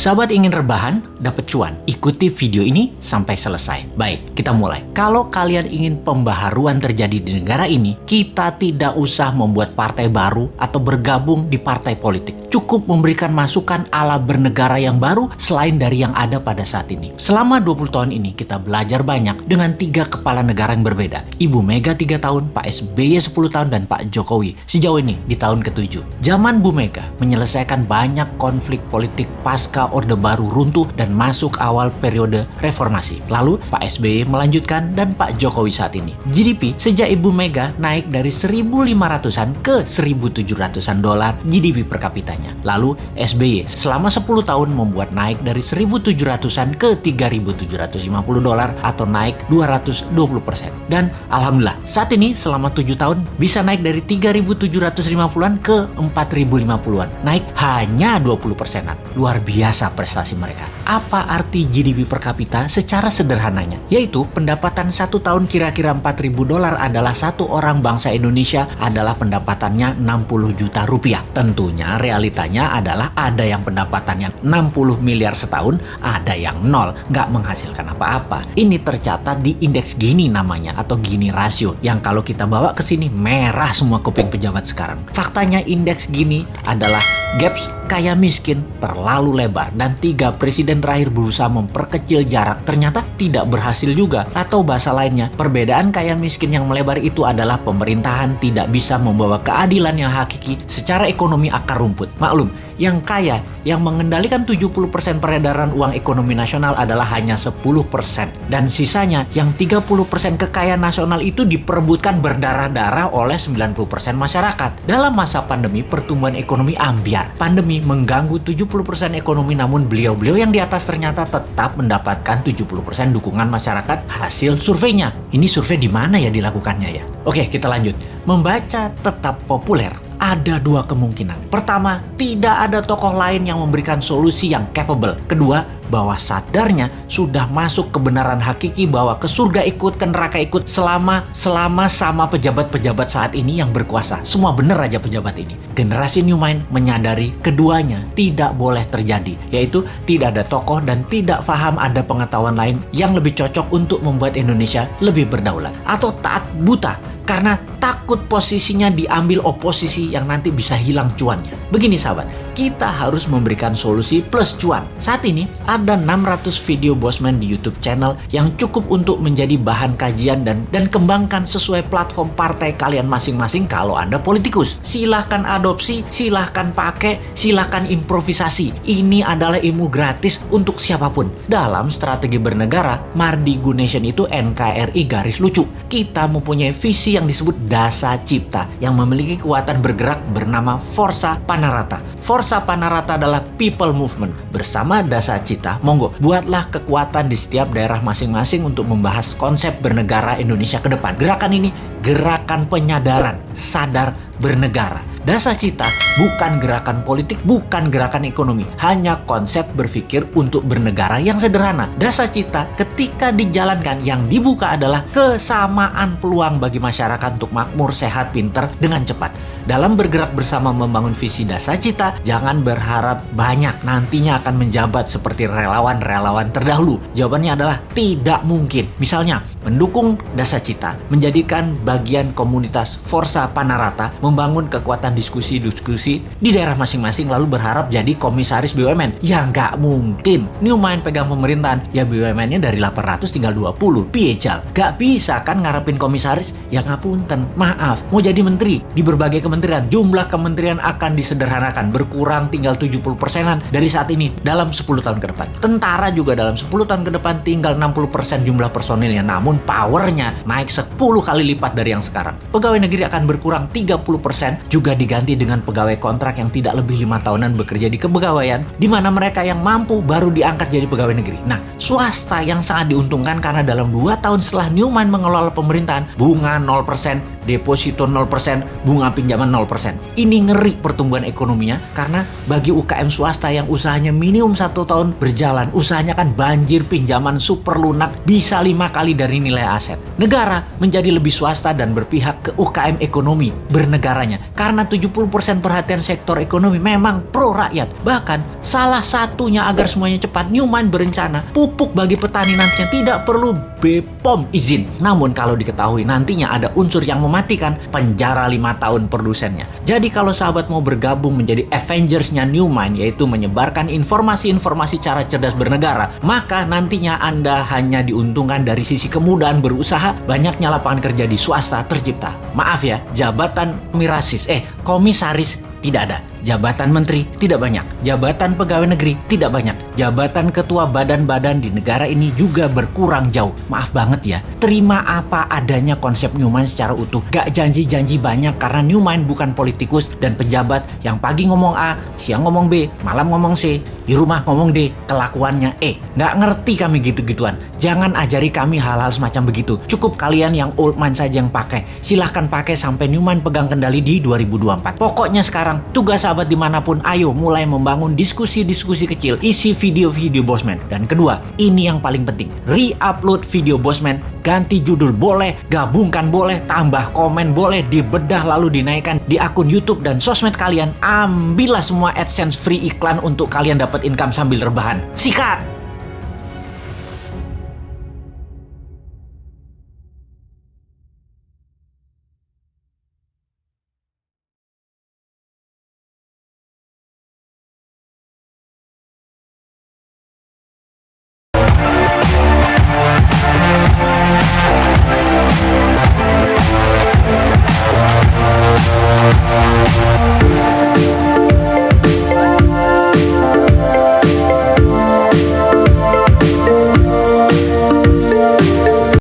Sahabat ingin rebahan, dapat cuan? Ikuti video ini sampai selesai. Baik, kita mulai. Kalau kalian ingin pembaharuan terjadi di negara ini, kita tidak usah membuat partai baru atau bergabung di partai politik. Cukup memberikan masukan ala bernegara yang baru selain dari yang ada pada saat ini. Selama 20 tahun ini, kita belajar banyak dengan 3 kepala negara yang berbeda. Ibu Mega 3 tahun, Pak SBY 10 tahun, dan Pak Jokowi sejauh ini di tahun ke-7. Zaman Bu Mega menyelesaikan banyak konflik politik pasca Orde Baru runtuh dan masuk awal periode reformasi. Lalu Pak SBY melanjutkan dan Pak Jokowi saat ini. GDP sejak Ibu Mega naik dari 1.500-an ke 1.700-an dolar GDP per kapitanya. Lalu SBY selama 10 tahun membuat naik dari 1.700-an ke 3.750 dolar atau naik 220%. Dan alhamdulillah saat ini selama 7 tahun bisa naik dari 3.750-an ke 4.050-an. Naik hanya 20%-an. Luar biasa prestasi mereka. Apa arti GDP per kapita secara sederhananya? Yaitu pendapatan 1 tahun kira-kira 4.000 dolar adalah satu orang bangsa Indonesia adalah pendapatannya 60 juta rupiah. Tentunya realitanya adalah ada yang pendapatannya 60 miliar setahun, ada yang nol, nggak menghasilkan apa-apa. Ini tercatat di indeks Gini namanya atau Gini rasio yang kalau kita bawa ke sini merah semua kuping pejabat sekarang. Faktanya indeks Gini adalah gaps kaya miskin terlalu lebar dan 3 presiden terakhir berusaha memperkecil jarak ternyata tidak berhasil juga. Atau bahasa lainnya, perbedaan kaya miskin yang melebar itu adalah pemerintahan tidak bisa membawa keadilan yang hakiki secara ekonomi akar rumput. Maklum, yang kaya yang mengendalikan 70% peredaran uang ekonomi nasional adalah hanya 10% dan sisanya yang 30% kekayaan nasional itu diperebutkan berdarah-darah oleh 90% masyarakat. Dalam masa pandemi, pertumbuhan ekonomi ambyar. Pandemi mengganggu 70% ekonomi, namun beliau-beliau yang di atas ternyata tetap mendapatkan 70% dukungan masyarakat hasil surveinya. Ini survei di mana ya dilakukannya ya? Oke, kita lanjut. Membaca tetap populer. Ada 2 kemungkinan. Pertama, tidak ada tokoh lain yang memberikan solusi yang capable. Kedua, bahwa sadarnya sudah masuk kebenaran hakiki bahwa ke surga ikut, ke neraka ikut selama sama pejabat-pejabat saat ini yang berkuasa. Semua bener aja pejabat ini. Generasi New Mind menyadari keduanya tidak boleh terjadi, yaitu tidak ada tokoh dan tidak paham ada pengetahuan lain yang lebih cocok untuk membuat Indonesia lebih berdaulat. Atau taat buta karena takut posisinya diambil oposisi yang nanti bisa hilang cuannya. Begini sahabat, kita harus memberikan solusi plus cuan. Saat ini ada 600 video Bosman di YouTube channel yang cukup untuk menjadi bahan kajian dan kembangkan sesuai platform partai kalian masing-masing kalau Anda politikus. Silahkan adopsi, silahkan pakai, silahkan improvisasi. Ini adalah ilmu gratis untuk siapapun. Dalam strategi bernegara, Mardi Gunation itu NKRI garis lucu. Kita mempunyai visi yang disebut Dasa Cipta yang memiliki kekuatan bergerak bernama Forza Panarata. Forza Panarata adalah people movement. Bersama Dasa Cipta, monggo buatlah kekuatan di setiap daerah masing-masing untuk membahas konsep bernegara Indonesia ke depan. Gerakan ini gerakan penyadaran, sadar bernegara. Dasa Cipta bukan gerakan politik, bukan gerakan ekonomi, hanya konsep berpikir untuk bernegara yang sederhana. Dasa Cipta ketika dijalankan yang dibuka adalah kesamaan peluang bagi masyarakat untuk makmur, sehat, pinter dengan cepat. Dalam bergerak bersama membangun visi Dasa Cipta, jangan berharap banyak nantinya akan menjabat seperti relawan-relawan terdahulu. Jawabannya adalah tidak mungkin. Misalnya, mendukung Dasa Cipta, menjadikan bagian komunitas Forza Panarata, membangun kekuatan diskusi-diskusi di daerah masing-masing lalu berharap jadi komisaris BUMN. Ya nggak mungkin. New Mind pegang pemerintahan, ya BUMN-nya dari 800 tinggal 20. Piejal. Gak bisa kan ngarepin komisaris? Ya ngapunten, maaf. Mau jadi menteri di berbagai kementerian, jumlah kementerian akan disederhanakan, berkurang tinggal 70%-an dari saat ini dalam 10 tahun ke depan. Tentara juga dalam 10 tahun ke depan tinggal 60% jumlah personilnya, namun powernya naik 10 kali lipat dari yang sekarang. Pegawai negeri akan berkurang 30%, juga diganti dengan pegawai kontrak yang tidak lebih 5 tahunan bekerja di kepegawaian, di mana mereka yang mampu baru diangkat jadi pegawai negeri. Nah, swasta yang sangat diuntungkan karena dalam 2 tahun setelah New Mind mengelola pemerintahan, bunga 0%, deposito 0%, bunga pinjaman 0%. Ini ngeri pertumbuhan ekonominya karena bagi UKM swasta yang usahanya minimum 1 tahun berjalan, usahanya kan banjir pinjaman super lunak bisa 5 kali dari nilai aset. Negara menjadi lebih swasta dan berpihak ke UKM ekonomi bernegaranya karena 70% perhatian sektor ekonomi memang pro rakyat. Bahkan salah satunya agar semuanya cepat, Newmont berencana pupuk bagi petani nantinya tidak perlu BPOM izin. Namun kalau diketahui nantinya ada unsur yang mematikan, penjara 5 tahun produsennya. Jadi kalau sahabat mau bergabung menjadi Avengers-nya Newmont, yaitu menyebarkan informasi-informasi cara cerdas bernegara, maka nantinya Anda hanya diuntungkan dari sisi kemudahan berusaha, banyaknya lapangan kerja di swasta tercipta. Maaf ya, jabatan komisaris tidak ada. Jabatan menteri tidak banyak. Jabatan pegawai negeri tidak banyak. Jabatan ketua badan-badan di negara ini juga berkurang jauh. Maaf banget ya, terima apa adanya konsep Newmont secara utuh. Gak janji-janji banyak karena Newmont bukan politikus dan pejabat yang pagi ngomong A, siang ngomong B, malam ngomong C, di rumah ngomong D, kelakuannya E. Gak ngerti kami gitu-gituan. Jangan ajari kami hal-hal semacam begitu. Cukup kalian yang old mind saja yang pakai. Silahkan pakai sampai Newmont pegang kendali di 2024. Pokoknya sekarang tugas sahabat dimanapun, ayo mulai membangun diskusi-diskusi kecil, isi video-video Bosman. Dan kedua, ini yang paling penting, re-upload video Bosman, ganti judul boleh, gabungkan boleh, tambah komen boleh, dibedah lalu dinaikkan di akun YouTube dan sosmed kalian. Ambillah semua AdSense free iklan untuk kalian dapat income sambil rebahan. Sikat!